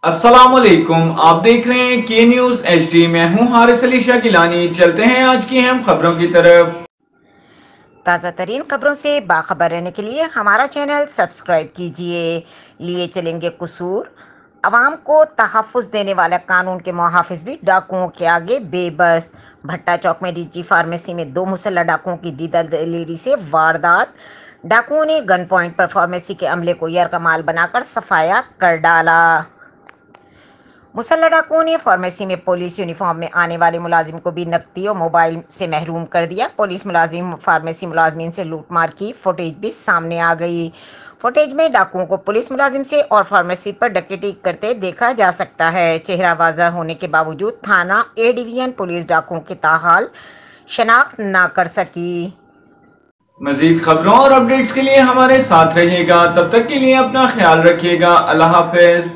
अस्सलामुअलैकुम, आप देख रहे हैं के न्यूज HD। मैं हूं हारिस अली शाह गिलानी। चलते हैं आज की अहम खबरों की तरफ। ताज़ा तरीन खबरों से बाखबर रहने के लिए हमारा चैनल सब्सक्राइब कीजिए। लिए चलेंगे कसूर। अवाम को तहफ़्फ़ुज़ देने वाला कानून के मुहाफ़िज़ भी डाकुओं के आगे बेबस। भट्टा चौक में डीजी फार्मेसी में 2 मुसल्लह डाकुओं की दीदार से वारदात। डाकुओं ने गन पॉइंट पर फार्मेसी के अमले को यरगमाल बनाकर सफाया कर डाला। मुसल्लह डाकुओं ने फार्मेसी में पुलिस यूनिफॉर्म में आने वाले मुलाजिम को भी नकदी और मोबाइल से महरूम कर दिया। पुलिस मुलाजिम फार्मेसी मुलाजमीन से लूटमार की फुटेज भी सामने आ गई। फुटेज में डाकुओं को पुलिस मुलाजिम से और फार्मेसी पर डकैती करते देखा जा सकता है। चेहरा वाज़ा होने के बावजूद थाना ए डिवीजन पुलिस डाकुओं की ताहाल शनाख्त न कर सकी। मजीद खबरों और अपडेट्स के लिए हमारे साथ रहिएगा। तब तक के लिए अपना ख्याल रखिएगा। अल्लाह हाफिज।